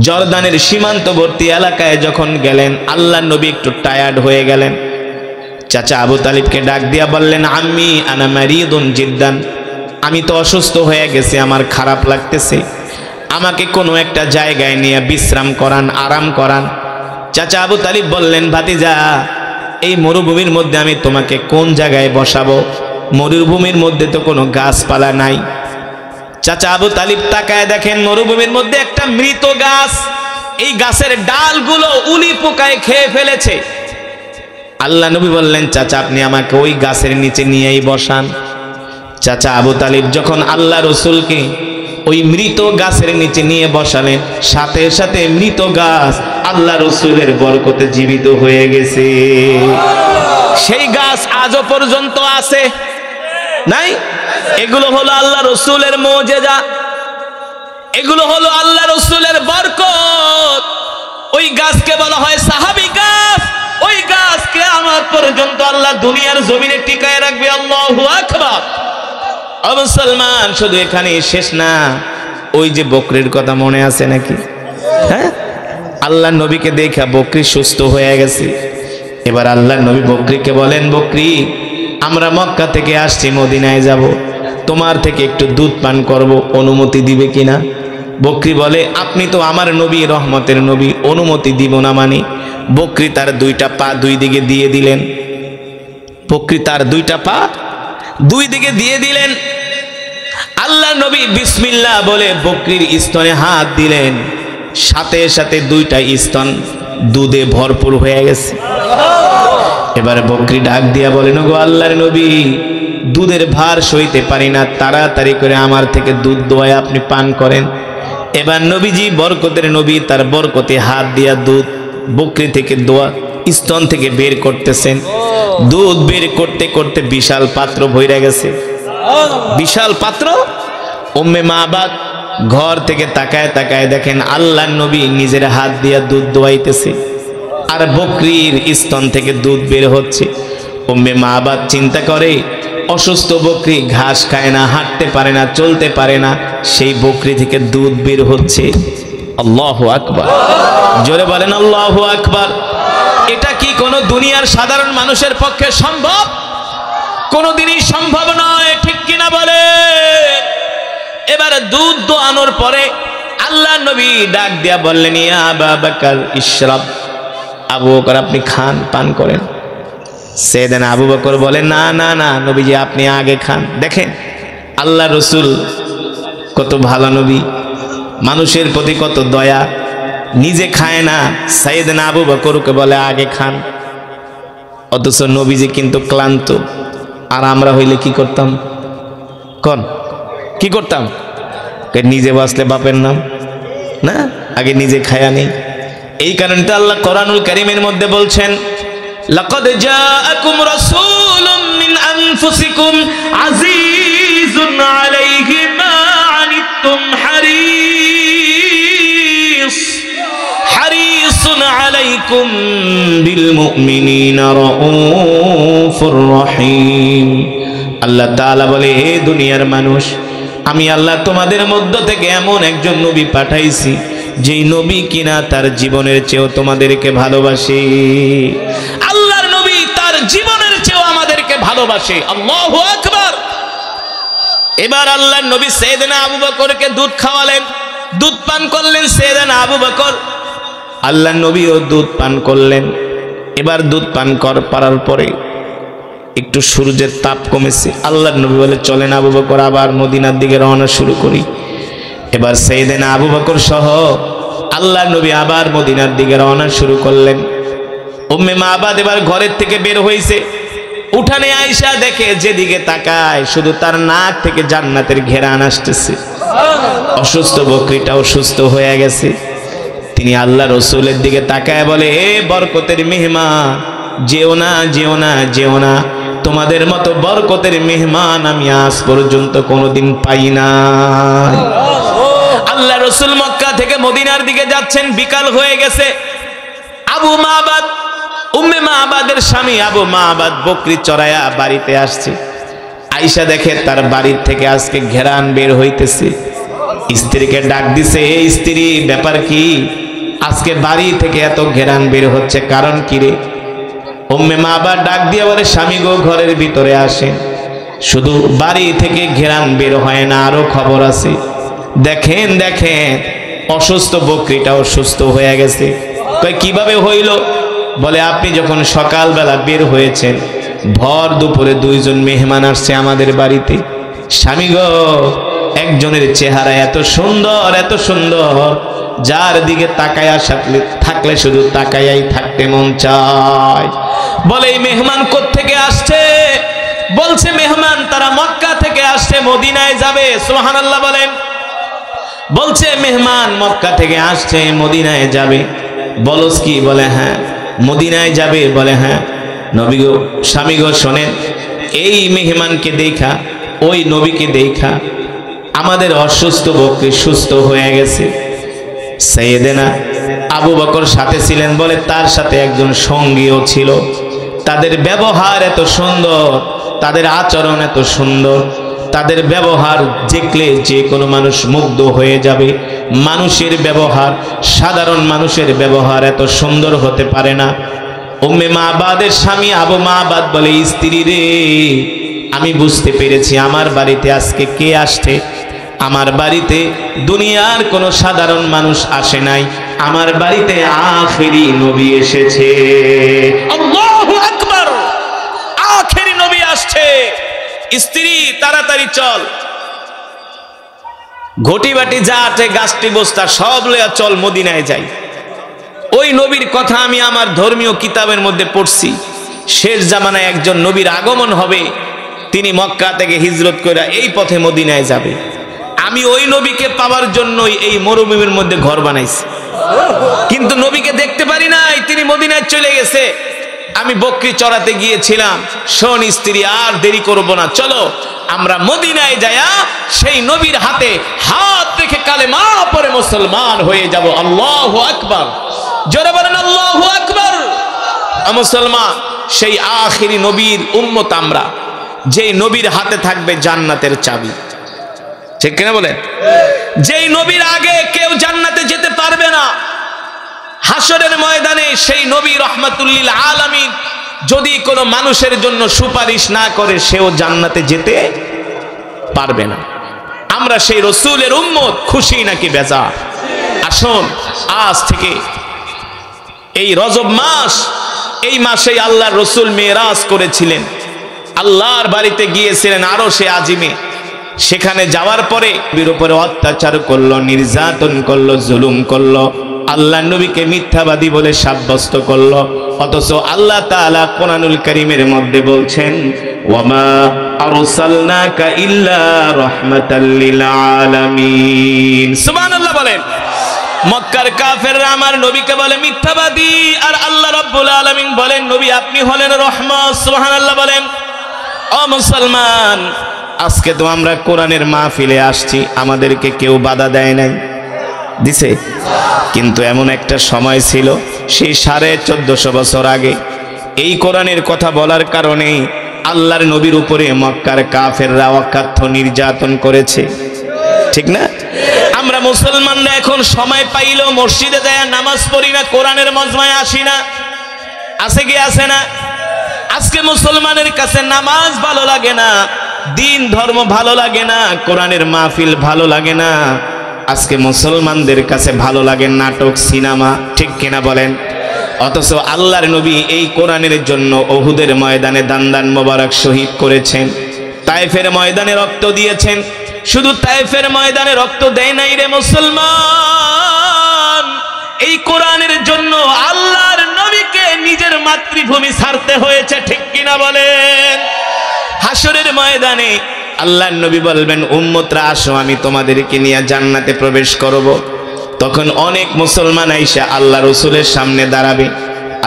জর্দানের সীমান্তবর্তী এলাকায় যখন গেলেন, আল্লাহ নবী একটু টায়ার্ড হয়ে গেলেন। চাচা আবু তালিবকে ডাক দিয়া বললেন, আম্মি আনা মারিদুন জিদ্দান, আমি তো অসুস্থ হয়ে গেছি, আমার খারাপ লাগতেছে, আমাকে কোনো একটা জায়গায় নিয়ে বিশ্রাম করান, আরাম করান। চাচা আবু তালিব বললেন, ভাতিজা এই মরুভূমির মধ্যে আমি তোমাকে কোন জায়গায় বসাবো? মরুভূমির মধ্যে তো কোনো গাছপালা নাই। চাচা আবু তালিব তাকায় দেখেন মরুভূমির মধ্যে একটা মৃত গাছ, এই গাছের ডালগুলো উলি পোকায় খেয়ে ফেলেছে। আল্লাহ নবী বললেন, চাচা আপনি আমাকে ওই গাছের নিচে নিয়েই বসান। চাচা আবু তালিব যখন আল্লাহ রসুলকে ওই মৃত গাছের নিচে নিয়ে বসালেন, সাথে সাথে মৃত গাছ আল্লাহ রসুলের বরকতে জীবিত হয়ে গেছে। সেই গাছ আজও পর্যন্ত আছে, নাই? এগুলো হলো আল্লাহ রসুলের মুজিজা, এগুলো হলো আল্লাহ রসুলের বরকত। ওই গাছকে বলা হয় সাহাবী গাছ। ওই গাছ কিয়ামত পর্যন্ত আল্লাহ দুনিয়ার জমিনে টিকায় রাখবে। আল্লাহু আকবার। মুসলমান, শুধু এখানে শেষ না। ওই যে বকরির কথা মনে আছে নাকি? হ্যাঁ, আল্লাহ নবীকে দেখা বকরি সুস্থ হয়ে গেছে, এবার আল্লাহর নবী বকরিকে বলেন, বকরি আমরা মক্কা থেকে আসছি, মদিনায় যাব, তোমার থেকে একটু দুধ পান করব, অনুমতি দিবে কিনা? বকরি বলে, আপনি তো আমার নবী, রহমতের নবী, অনুমতি দিব না মানে? বকরি তার দুইটা পা দুই দিকে দিয়ে দিলেন। বকরি তার দুইটা পা দুই দিকে দিয়ে দিলেন। আল্লাহ নবী বিসমিল্লাহ বলে বকরির স্তনে হাত দিলেন, সাথে সাথে দুইটা স্তন দুধে ভরপুর হয়ে গেছে। এবার বকরি ডাক দিয়া বলেন, গো আল্লাহর নবী, দুধের ভার সইতে পারি না, তাড়াতাড়ি করে আমার থেকে দুধ দোয়ায় আপনি পান করেন। এবার নবীজি বরকতের নবী তার বরকতে হাত দিয়া দুধ বকরি থেকে দোয়া স্তন থেকে বের করতেছেন। দুধ বের করতে করতে বিশাল পাত্র ভইরা গেছে, বিশাল পাত্র। উম্মে মাবাদ ঘর থেকে তাকায় তাকায় দেখেন আল্লাহর নবী নিজের হাত দিয়া দুধ দোয়াইতেছে আর বকরির স্তন থেকে দুধ বের হচ্ছে। উম্মে মাবাদ চিন্তা করে, অসুস্থ বকরি ঘাস খায় না, হাঁটতে পারে না, চলতে পারে না, সেই বকরি থেকে দুধ বের হচ্ছে। আল্লাহু আকবার, জোরে বলেন আল্লাহু আকবার। এটা কি কোনো দুনিয়ার সাধারণ মানুষের পক্ষে সম্ভব? কোনোদিনই সম্ভব নয়, ঠিক কিনা বলে? এবার দুধ দোয়ানোর পরে আল্লাহ নবী ডাক দিয়া বললেন, ইয়া আবা বকর ইশরাব, আবু বকর আপনি খান, পান করেন। সেদিন আবু বকর বলেন, না না না নবীজি আপনি আগে খান। দেখেন আল্লাহ রসুল কত ভালো নবী, মানুষের প্রতি কত দয়া, নিজে খায় না, সাইয়েদনা আবু বকরকে বলে আগে খান। অথচ নবীজি কিন্তু ক্লান্ত। আর আমরা হইলে কি করতাম? কোন কি করতাম? নিজে বাঁচলে বাপের নাম না, আগে নিজে খায়া নেই। এই কারণে তো আল্লাহ কোরআনুল কারীমের মধ্যে বলছেন, লাকাদ জাআকুম রাসূলুম মিন আনফুসিকুম আজিজুন আলাইহি মা আনিতুম হারিসুন আলাইকুম বিল মুমিনিনা রাউফুর রহিম। আল্লাহ তাআলা বলে, হে দুনিয়ার মানুষ, আমি আল্লাহ তোমাদের মধ্য থেকে এমন একজন নবী পাঠাইছি যেই নবী কিনা তার জীবনের চেয়েও তোমাদেরকে ভালোবাসে। আল্লাহর নবী তার জীবনের চেয়েও আমাদেরকে ভালোবাসে। আল্লাহু আকবার। এবার আল্লাহর নবী সাইয়েদনা আবু বকরকে দুধ খাওয়ালেন, দুধ পান করলেন সাইয়েদনা আবু বকর। আল্লাহর নবীও দুধ পান করলেন। এবার দুধ পান করার পরে একটু সূর্যের তাপ কমেছে। আল্লাহর নবী বলে, চলেন আবু বকর আবার মদিনার দিকে রওনা শুরু করি। এবার সাইয়েদনা আবু বকর সহ আল্লাহর নবী আবার মদিনার দিকে রওনা শুরু করলেন। উম্মে মাবাদ এবার ঘরের থেকে বের হয়েছে। উঠানে আয়েশা দেখে, যেদিকে তাকায় শুধু তার নাক থেকে জান্নাতের ঘেরান আসতেছে। অসুস্থ বকরিটাও সুস্থ হয়ে গেছে। তিনি আল্লাহ রসুলের দিকে তাকায় বলে, হে বরকতের মেহমান, যেও না যেও না যেও না, তোমাদের মতো বরকতের মেহমান আমি আজ পর্যন্ত কোনোদিন পাই না। আল্লাহ রসুল মক্কা থেকে মদিনার দিকে যাচ্ছেন, বিকাল হয়ে গেছে। আবু মাবাদ, উম্মে মাবাদের স্বামী আবু মাবাদ বকরি চড়ায়া বাড়িতে আসছে। আয়েশা দেখে তার বাড়ির থেকে আজকে ঘেরান বের হইতেছে। স্ত্রীকে ডাক দিছে, এই স্ত্রী ব্যাপার কি, আজকে বাড়ি থেকে এত ঘেরান বের হচ্ছে, কারণ কি রে? উম্মে মাবাদ ডাক দিয়ে বলে, স্বামী গো ঘরের ভিতরে আসেন, শুধু বাড়ি থেকে ঘেরান বের হয় না, আরো খবর আছে। দেখেন দেখেন অসুস্থ বকরিটাও সুস্থ হয়ে গেছে। কিভাবে হইল? বলে, আপনি যখন সকালবেলা বের হয়েছেন, ভর দুপুরে দুইজন মেহমান আসছে আমাদের বাড়িতে। স্বামী গো, একজনের চেহারা এত সুন্দর এত সুন্দর, যার দিকে তাকায়া থাকলে শুধু তাকায়াই থাকতে মন চায়। বলে, এই মেহমান কোত্থেকে আসছে? বলছে, মেহমান তারা মক্কা থেকে আসছে, মদিনায় যাবে। সুবহানাল্লাহ বলেন। বলছে, মেহমান মক্কা থেকে আসছে, মদিনায় যাবে। বলস কি? বলে, হ্যাঁ মদিনায় যাবে। বলে, হ্যাঁ। নবী গো, স্বামী গো শোনেন, এই মেহমানকে দেখা, ওই নবীকে দেখা আমাদের অসুস্থ বকরি সুস্থ হয়ে গেছে। সাইয়েদনা আবু বকর সাথে ছিলেন বলে তার সাথে একজন সঙ্গীও ছিল। তাদের ব্যবহার এত সুন্দর, তাদের আচরণ এত সুন্দর, তাদের ব্যবহার দেখলে যে কোনো মানুষ মুগ্ধ হয়ে যাবে। মানুষের ব্যবহার, সাধারণ মানুষের ব্যবহার এত সুন্দর হতে পারে না। উম্মে মাবাদের স্বামী আবু মাবাদ বলে, স্ত্রী রে, আমি বুঝতে পেরেছি আমার বাড়িতে আজকে কে আসছে। আমার বাড়িতে দুনিয়ার কোনো সাধারণ মানুষ আসে নাই, আমার বাড়িতে আখেরি নবী এসেছে। আল্লাহু আকবার, আখেরি নবী আসছে। স্ত্রী তাড়াতাড়ি চল, ঘটি বাটি যা আছে গাছটি বস্তা সব লইয়া চল, মদিনায় যাই। ওই নবীর কথা আমি আমার ধর্মীয় কিতাবের মধ্যে পড়ছি, শেষ জামানায় একজন নবীর আগমন হবে, তিনি মক্কা থেকে হিজরত করে এই পথে মদিনায় যাবে। আমি ওই নবীকে পাওয়ার জন্যই এই মরুভূমির মধ্যে ঘর বানাইছি, কিন্তু নবীকে দেখতে পারি নাই, তিনি মদিনায় চলে গেছে। আমি বকরি চড়াতে গিয়েছিলাম, শোন স্ত্রী, আর দেরি করব না, চলো আমরা মদিনায় যায়া সেই নবীর হাতে হাত রেখে কালেমা পড়ে মুসলমান হয়ে যাব। আল্লাহু আকবার, জোরে বলেন আল্লাহু আকবার। মুসলমান, সেই আখিরি নবীর উম্মত আমরা, যেই নবীর হাতে থাকবে জান্নাতের চাবি, ঠিক কিনা বলেন? যেই নবীর আগে কেউ জান্নাতে যেতে পারবে না। হাসরের ময়দানে সেই নবী রহমাতুল লিল আলামিন যদি কোনো মানুষের জন্য সুপারিশ না করে, সেও জান্নাতে যেতে পারবে না। আমরা সেই রসুলের উম্মত, খুশি নাকি বেজার? আসুন আজ থেকে এই রজব মাস, এই মাসে আল্লাহর রসুল মেরাজ করেছিলেন, আল্লাহর বাড়িতে গিয়েছিলেন আরশে আজিমে। সেখানে যাওয়ার পরে নবীর উপরে অত্যাচার করলো, নির্যাতন করলো, জুলুম করলো, আল্লাহ নবীকে মিথ্যাবাদী বলে সাব্যস্ত করলো। অথচ আল্লাহ তাআলা কোরআনুল কারীমের মধ্যে বলছেন, ওয়ামা আরসালনাকা ইল্লা রাহমাতাল লিল আলামিন। সুবহানাল্লাহ বলেন। মক্কার কাফেররা আমার নবীকে বলে মিথ্যাবাদী, আর আল্লাহ রাব্বুল আলামিন বলেন নবী আপনি হলেন রহমত। সুবহানাল্লাহ বলেন। ও মুসলমান, আজকে তো আমরা কোরআনের মাহফিলে আসছি, আমাদেরকে কেউ বাধা দেয় নাই, দিছে? কিন্তু এমন একটা সময় ছিল, সেই 1450 বছর আগে, এই কোরআনের কথা বলার কারণে আল্লাহর নবীর উপরে মক্কার কাফেররা অকাথ্য নির্যাতন করেছে, ঠিক না? আমরা মুসলমানরা এখন সময় পাইলেও মসজিদে যায় নামাজ পড়ি না, কোরআনের মজমায় আসি না, আছে কি আছে না? আজকে মুসলমানের কাছে নামাজ ভালো লাগে না, দিন ধর্ম ভালো লাগে না, কোরআনের মাহফিল ভালো লাগে না। আজকে মুসলমানদের কাছে ভালো লাগে নাটক, সিনেমা, ঠিক কিনা বলেন? অথচ আল্লাহর নবী এই কোরআনের জন্য উহুদের ময়দানে দান মোবারক শহীদ করেছেন, তায়েফের ময়দানে রক্ত দিয়েছেন। শুধু তায়েফের ময়দানে রক্ত দেয় নাই রে মুসলমান, এই কোরআনের জন্য আল্লাহর নবীকে নিজের মাতৃভূমি ছাড়তে হয়েছে, ঠিক কিনা বলেন? হাসরের ময়দানে আল্লাহর নবী বলবেন, উম্মতরা আসো, আমি তোমাদেরকে নিয়ে জান্নাতে প্রবেশ করব। তখন অনেক মুসলমান আইসা আল্লাহ রসুলের সামনে দাঁড়াবে,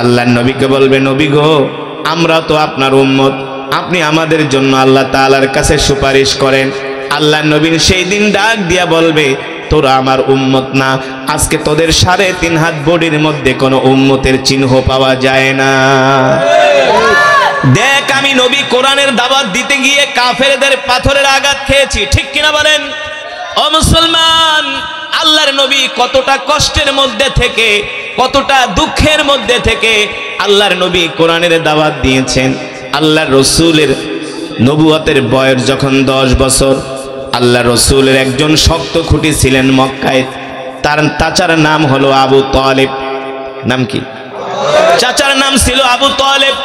আল্লাহর নবীকে বলবে, নবী গো, আমরা তো আপনার উম্মত, আপনি আমাদের জন্য আল্লাহ তাআলার কাছে সুপারিশ করেন। আল্লাহর নবী সেই দিন ডাক দিয়া বলবে, তোরা আমার উম্মত না, আজকে তোদের 3.5 হাত বডির মধ্যে কোনো উম্মতের চিহ্ন পাওয়া যায় না। দেখ, আমি নবী কোরআনের দাওয়াত দিতে গিয়ে কাফেরদের পাথরের আঘাত খেয়েছি, ঠিক কিনা বলেন? ও মুসলমান, আল্লাহর নবী কতটা কষ্টের মধ্যে থেকে, কতটা দুঃখের মধ্যে থেকে আল্লাহর নবী কোরআনের দাওয়াত দিয়েছেন। আল্লাহর রসুলের নবুয়তের বয়স যখন 10 বছর, আল্লাহ রসুলের একজন শক্ত খুঁটি ছিলেন মক্কায়, তার চাচার নাম হলো আবু তালেব। নাম কি? চাচার নাম ছিল আবু তালেব।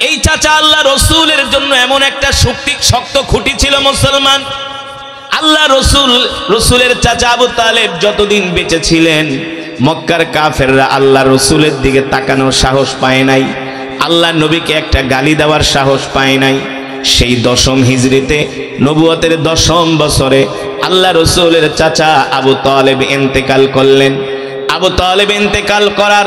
এই চাচা আল্লাহ রসুলের জন্য এমন একটা শক্ত খুঁটি ছিল মুসলমান। আল্লাহ রসুলের চাচা আবু তালেব যতদিন বেঁচে ছিলেন, মক্কার কাফেররা আল্লাহ রসুলের দিকে তাকানোর সাহস পায় নাই, আল্লাহ নবীকে একটা গালি দেওয়ার সাহস পায় নাই। সেই 10ম হিজরিতে নবুয়তের 10ম বছরে আল্লাহ রসুলের চাচা আবু তালেব ইন্তেকাল করলেন। আবু তালেব ইন্তেকাল করার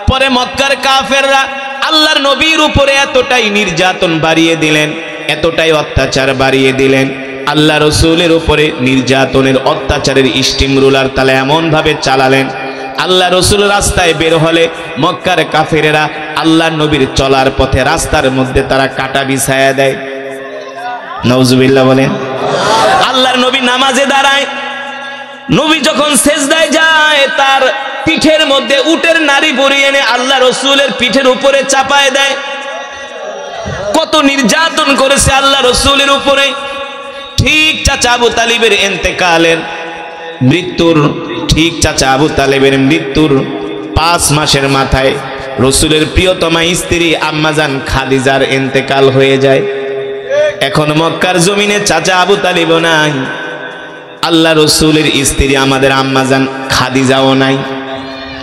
পরে মক্কার কাফেররা আল্লাহর নবীর উপরে এতটাই নির্যাতন বাড়িয়ে দিলেন, এতটাই অত্যাচার বাড়িয়ে দিলেন, আল্লাহ রসুলের উপরে নির্যাতনের অত্যাচারের স্টিম রুলার তালে এমন ভাবে চালালেন, আল্লাহ রসুল রাস্তায় বের হলে মক্কার কাফেরেরা আল্লাহ নবীর চলার পথে রাস্তার মধ্যে তারা কাটা বিছায়া দেয়। নাউজুবিল্লাহ বলেন। আল্লাহর নবী নামাজে দাঁড়ায়, নবী যখন সেজদায় যায় তার পিঠের মধ্যে উটের নাড়ি ভরিয়ে এনে আল্লাহ রসুলের পিঠের উপরে চাপায় দেয়। কত নির্যাতন করেছে আল্লাহ রসুলের উপরে। ঠিক চাচা আবু তালিবের ইন্তেকালের মৃত্যুর ঠিক চাচা আবু তালেবের মৃত্যুর 5 মাসের মাথায় রসুলের প্রিয়তমা স্ত্রী আম্মাজান খাদিজার ইন্তেকাল হয়ে যায়। এখন মক্কার জমিনে চাচা আবু তালিব নাই, আল্লাহ রসুলের স্ত্রী আমাদের আম্মাজান খাদিজাও নাই।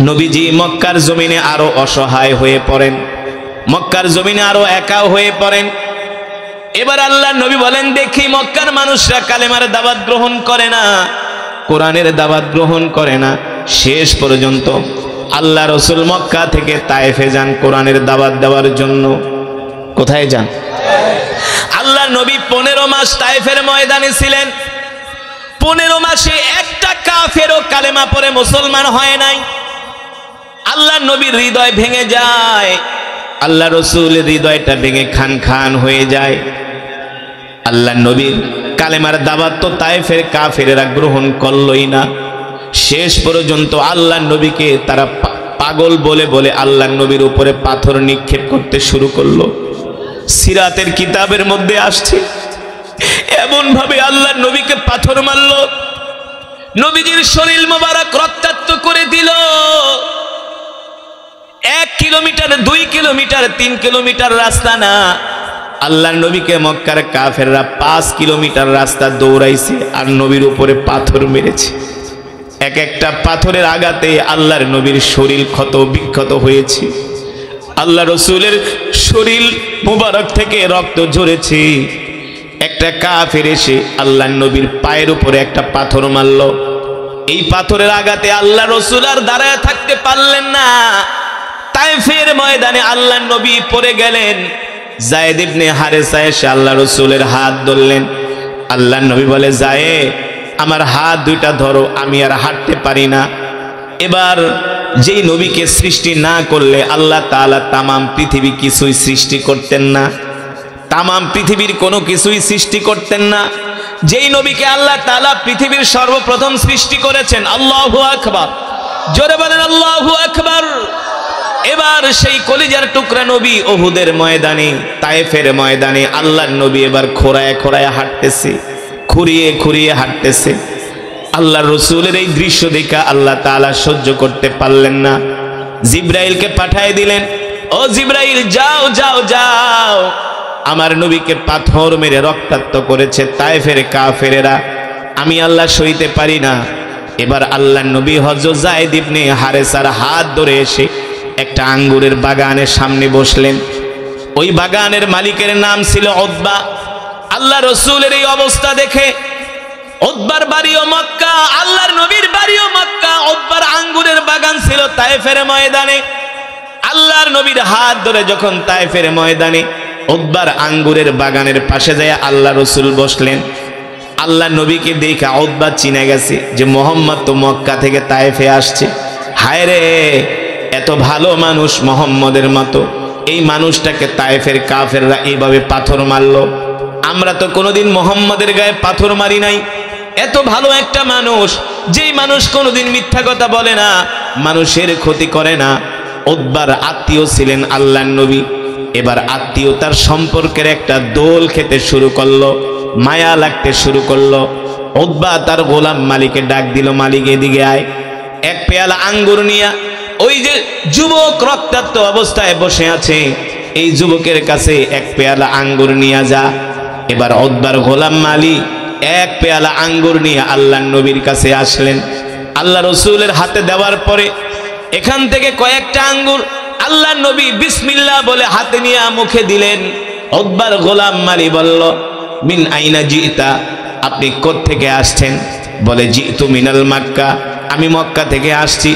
নবীজি মক্কার জমিনে আরো অসহায় হয়ে পড়েন, মক্কার জমিনে আরো একা হয়ে পড়েন। এবার আল্লাহ নবী বলেন, দেখি মক্কার মানুষরা কালেমার দাওয়াত গ্রহণ করে না, কোরআনের দাওয়াত গ্রহণ করে না। শেষ পর্যন্ত আল্লাহ রসুল মক্কা থেকে তায়েফে যান কোরআনের দাওয়াত দেওয়ার জন্য। কোথায় যান? আল্লাহ নবী 15 মাস তায়েফের ময়দানে ছিলেন। 15 মাসে একটা কাফেরও কালেমা পড়ে মুসলমান হয় নাই। আল্লাহ নবীর হৃদয় ভেঙে যায়, আল্লাহ রসুলের হৃদয়টা ভেঙে খান খান হয়ে যায়। আল্লাহ নবীর কালেমার দাওয়াত তো তায়েফের কাফেরেরা গ্রহণ করলই না। শেষ পর্যন্ত আল্লাহ নবীকে তারা পাগল বলে বলে আল্লাহ নবীর উপরে পাথর নিক্ষেপ করতে শুরু করলো। সিরাতের কিতাবের মধ্যে আসছে এমন ভাবে আল্লাহ নবীকে পাথর মারলো, নবীজির শরীর মোবারক রক্তাক্ত করে দিল। 1 কিলোমিটার 2 কিলোমিটার 3 কিলোমিটার রাস্তা না, আল্লাহ নবীকে মক্কার কাফেররা 5 কিলোমিটার রাস্তা দৌড়াইছে আর নবীর উপরে পাথর মেরেছে। এক একটা পাথরের আঘাতে আল্লাহর নবীর শরীর ক্ষত বিক্ষত হয়েছে, আল্লাহ রসুলের শরীর মুবারক থেকে রক্ত ঝরেছে। একটা কাফের এসে আল্লাহ নবীর পায়ের উপরে একটা পাথর মারল। এই পাথরের আঘাতে আল্লাহ রসুল আর দাঁড়ায় থাকতে পারলেন না। তায়েফের ময়দানে আল্লাহ নবী পড়ে গেলেন। যায়েদ ইবনে হারেসা এসে আল্লাহ রসুলের হাত ধরলেন। আল্লাহ নবী বলে, যায়েদ আমার হাত দুইটা ধরো, আমি আর হাঁটতে পারি না। এবার যেই নবীকে সৃষ্টি না করলে আল্লাহ তাআলা তামাম পৃথিবী কিছুই সৃষ্টি করতেন না, তামাম পৃথিবীর কোনো কিছুই সৃষ্টি করতেন না। যেই নবীকে আল্লাহ তাআলা পৃথিবীর সর্বপ্রথম সৃষ্টি করেছেন, আল্লাহু আকবার, জোরে বলেন আল্লাহু আকবার। এবার সেই কলিজার টুকরা নবী উহুদের ময়দানে, তায়েফের ময়দানে আল্লাহর নবী এবার খোঁড়ায় খোঁড়ায় হাঁটতেছে, খুঁড়িয়ে খুঁড়িয়ে হাঁটতেছে। আল্লাহ রসুলের এই দৃশ্য দেখা আল্লাহ তাআলা সহ্য করতে পারলেন না, জিব্রাইলকে পাঠিয়ে দিলেন, ও জিব্রাইল যাও যাও যাও, আমার নবীকে পাথর মেরে রক্তাক্ত করেছে তায়েফের কাফেরেরা, আমি আল্লাহ সইতে পারি না। এবার আল্লাহ নবী হযরত যায়েদ ইবনে হারেসার হাত ধরে এসে একটা আঙ্গুরের বাগানের সামনে বসলেন। ওই বাগানের মালিকের নাম ছিল উতবা। আল্লাহ রসুলের এই অবস্থা দেখে, উতবার বাড়িও মক্কা, আল্লাহর নবীর বাড়িও মক্কা, উতবার আঙ্গুরের বাগান ছিল তায়েফের ময়দানে। আল্লাহর নবীর হাত ধরে যখন তায়েফের ময়দানে উতবার আঙ্গুরের বাগানের পাশে যায় আল্লাহ রসুল বসলেন, আল্লাহ নবীকে দেখে উতবা চিনে গেছে যে মোহাম্মদ তো মক্কা থেকে তায়েফে আসছে। হায় রে, এত ভালো মানুষ মোহাম্মদের মতো, এই মানুষটাকে তায়েফের কাফেররা এইভাবে পাথর মারলো। আমরা তো কোনোদিন মোহাম্মদের গায়ে পাথর মারি নাই। এত ভালো একটা মানুষ, যেই মানুষ কোনোদিন মিথ্যা কথা বলে না, মানুষের ক্ষতি করে না। উতবার আত্মীয় ছিলেন আল্লাহর নবী। এবার আত্মীয়তার সম্পর্কের একটা দোল খেতে শুরু করলো, মায়া লাগতে শুরু করলো। উতবা তার গোলাম মালিকে ডাক দিল, মালিক এদিকে আয়, এক পেয়ালা আঙ্গুর নিয়া। ওই যে যুবক রক্তাক্ত অবস্থায় বসে আছে, এই যুবকের কাছে এক পেয়ালা আঙ্গুর নিয়ে যা। এবার উতবার গোলাম মালিক এক পেয়ালা আঙ্গুর নিয়ে আল্লাহর নবীর কাছে আসলেন। আল্লাহ রসুলের হাতে দেওয়ার পরে এখান থেকে কয়েকটা আঙ্গুর আল্লাহর নবী বিসমিল্লাহ বলে হাতে নিয়ে মুখে দিলেন। উতবার গোলাম মালিক বলল, মিন আইনা জিতা, আপনি কোত্থেকে আসছেন? বলে, জিতু মিনাল মক্কা, আমি মক্কা থেকে আসছি।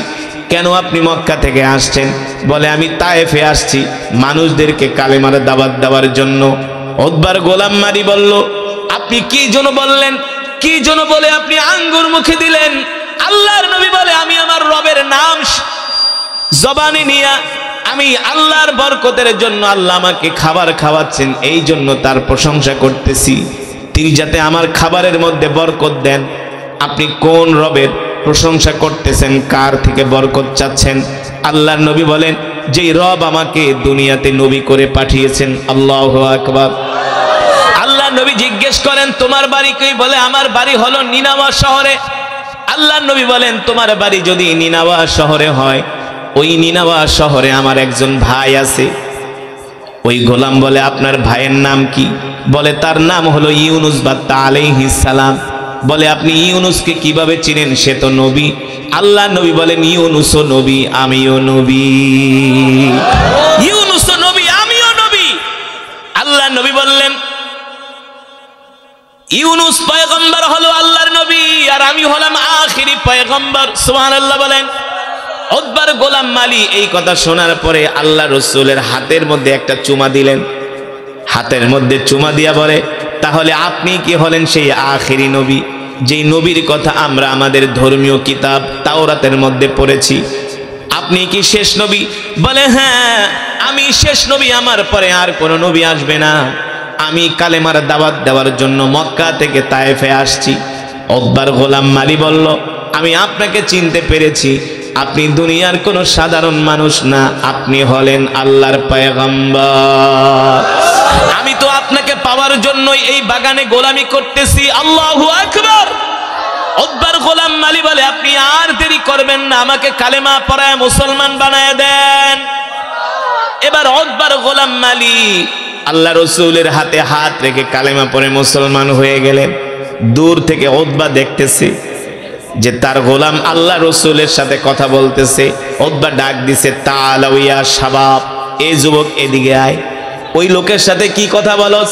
কেন আপনি মক্কা থেকে আসছেন? বলে, আমি তায়েফে আসছি মানুষদেরকে কালেমার দাওয়াত দেওয়ার জন্য। উতবার গোলাম মালিক বলল, আপনি কি জন্য বললেন? কি জন্য বলে আপনি আঙ্গুর মুখে দিলেন? আল্লাহর নবী বলে, আমি আমার রবের নাম জবানে নিয়া আমি আল্লাহর বরকতের জন্য, আল্লাহ আমাকে খাবার খাওয়াচ্ছেন, এই জন্য তার প্রশংসা করতেছি, তিনি যাতে আমার খাবারের মধ্যে বরকত দেন। আপনি কোন রবের প্রশংসা করতেছেন, কার থেকে বরকত চাচ্ছেন? আল্লাহর নবী বলেন, যেই রব আমাকে দুনিয়াতে নবী করে পাঠিয়েছেন। আল্লাহু আকবার। আল্লাহর নবী জিজ্ঞেস করেন, তোমার বাড়ি কই? বলে, আমার বাড়ি হলো নিনাওয়া শহরে। আল্লাহর নবী বলেন, তোমার বাড়ি যদি নিনাওয়া শহরে হয়, ওই নিনাওয়া শহরে আমার একজন ভাই আছে। ওই গোলাম বলে, আপনার ভাইয়ের নাম কি? বলে, তার নাম হলো ইউনুস বাত্তা আলাইহিস সালাম। বলে, আপনি ইউনুসকে কিভাবে চিনেন? সে তো নবী। আল্লাহ নবী বলেন, ইউনুসও নবী, আমিও নবী। ইউনুসও নবী, আমিও নবী। আল্লাহ নবী বললেন, ইউনুস পয়গম্বর হলো আল্লাহর নবী, আর আমি হলাম আখিরি পয়গম্বর। সুবহানাল্লাহ বলেন। উতবার গোলাম মালি এই কথা শোনার পরে আল্লাহ রসুলের হাতের মধ্যে একটা চুমা দিলেন। হাতের মধ্যে চুমা দিয়া বলে, তাহলে আপনি কি হলেন সেই আখিরি নবী, যেই নবীর কথা আমরা আমাদের ধর্মীয় কিতাব তাওরাতের মধ্যে পড়েছি? আপনি কি শেষ নবী? বলে, হ্যাঁ, আমি শেষ নবী, আমার পরে আর কোনো নবী আসবে না। আমি কালেমার দাওয়াত দেওয়ার জন্য মক্কা থেকে তায়েফে আসছি। উতবার গোলাম মালি বলল, আমি আপনাকে চিনতে পেরেছি, আপনি দুনিয়ার কোনো সাধারণ মানুষ না, আপনি হলেন আল্লাহর পয়গম্বর। আমি তো আপনাকে পাওয়ার জন্যই এই বাগানে গোলামি করতেছি। আল্লাহু আকবার। উতবার গোলাম মালি বলে, আপনি আর দেরি করবেন না, আমাকে কালেমা পড়ায় মুসলমান বানায় দেন। এবার উতবার গোলাম মালি আল্লাহ রসুলের হাতে হাত রেখে কালেমা পড়ে মুসলমান হয়ে গেলেন। দূর থেকে উতবা দেখতেছে যে তার গোলাম আল্লাহ রসুলের সাথে কথা বলতেছে। উতবা ডাক দিছে, তাআলাউ ইয়া শাবাব, এই যুবক এদিকে আয়। ওই লোকের সাথে কি কথা বলস?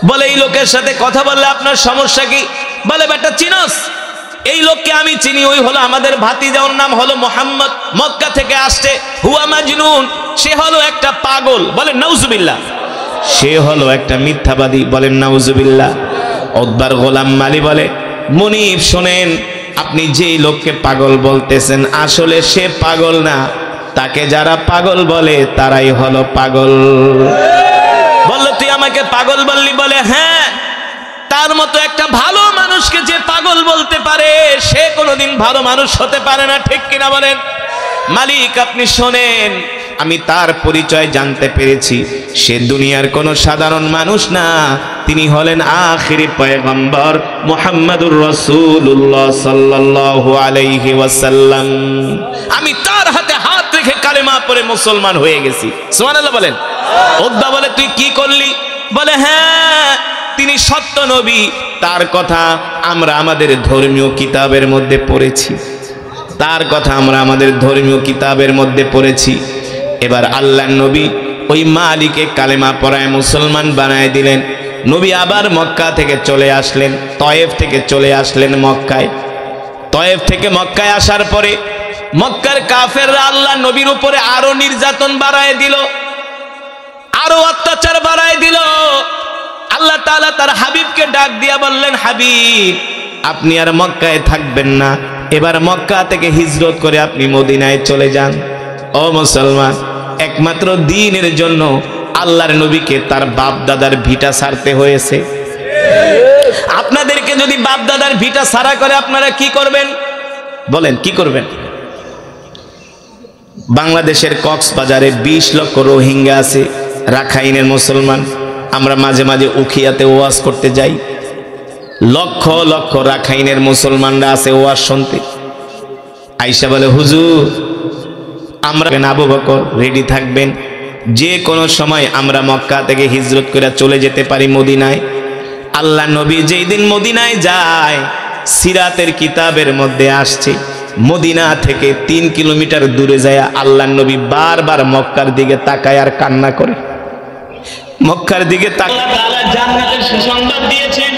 বলে, এই লোকের সাথে কথা বললে আপনার সমস্যা কি? বলে, বেটা চিনস? এই লোককে আমি চিনি, ওই হলো আমাদের ভাতিজা, ওর নাম হলো মুহাম্মদ, মক্কা থেকে আসছে। হুয়া মাজনুন, সে হলো একটা পাগল। বলে, নাউজুবিল্লাহ। সে হলো একটা মিথ্যাবাদী। বলেন নাউজুবিল্লাহ। উতবার গোলাম মালি বলে, মুনিব শোনেন, আপনি যেই লোককে পাগল বলতেছেন, আসলে সে পাগল না, তাকে যারা পাগল বলে তারাই হলো পাগল। বলল, তুই আমাকে পাগল বললি? বলে, হ্যাঁ, তার মতো একটা ভালো মানুষকে যে পাগল বলতে পারে, সে কোনোদিন ভালো মানুষ হতে পারে না। ঠিক কিনা বলেন? মালিক, আপনি শোনেন, আমি তার পরিচয় জানতে পেরেছি, সে দুনিয়ার কোনো সাধারণ মানুষ না, তিনি হলেন আখিরি পয়গম্বর মুহাম্মাদুর রাসূলুল্লাহ সাল্লাল্লাহু আলাইহি ওয়াসাল্লাম। আমি তার হাতে হাত রেখে কালেমা পড়ে মুসলমান হয়ে গেছি। সুবহানাল্লাহ বলেন। উতবা বলে, তুই কি করলি? বলে, হ্যাঁ, তিনি সত্য নবী, তার কথা আমরা আমাদের ধর্মীয় কিতাবের মধ্যে পড়েছি। তার কথা আমরা আমাদের ধর্মীয় কিতাবের মধ্যে পড়েছি। এবার আল্লাহর নবী ওই মালিকে কালেমা পড়ায় মুসলমান বানায় দিলেন। নবী আবার মক্কা থেকে চলে আসলেন, তয়েফ থেকে চলে আসলেন মক্কায়। তয়েফ থেকে মক্কায় আসার পরে মক্কার কাফেররা আল্লাহ নবীর উপরে আরো নির্যাতন বাড়ায় দিল, আরো অত্যাচার বাড়ায় দিল। আল্লাহ তাআলা তার হাবিবকে ডাক দিয়া বললেন, হাবিব, আপনি আর মক্কায় থাকবেন না, এবার মক্কা থেকে হিজরত করে আপনি মদিনায় চলে যান। ও মুসলমান, একমাত্র দ্বীনের জন্য আল্লাহর নবীকে তার বাপ দাদার ভিটা ছাড়তে হয়েছে। আপনাদেরকে যদি বাপ দাদার ভিটা ছাড়া করে, আপনারা কি করবেন? বলেন, কি করবেন? বাংলাদেশের কক্সবাজারে 20 লক্ষ রোহিঙ্গা আছে, রাখাইনের মুসলমান। আমরা মাঝে মাঝে উখিয়াতে ওয়াজ করতে যাই, লক্ষ লক্ষ রাখাইনের মুসলমানরা আছে ওয়াজ শুনতে। আয়েশা বলে, হুজুর, আমরা আবু বকর রেডি থাকবেন, যে কোনো সময় আমরা মক্কা থেকে হিজরত করে চলে যেতে পারি মদিনায়। আল্লাহ নবী যেই দিন মদিনায় যায়, সিরাতের কিতাবের মধ্যে আসছে, মদিনা থেকে 3 কিলোমিটার দূরে যায় আল্লাহ নবী বারবার মক্কার দিকে তাকায় আর কান্না করে। মক্কার দিকে তাকায়। আল্লাহ তাআলা জান্নাতের সুসংবাদ দিয়েছেন।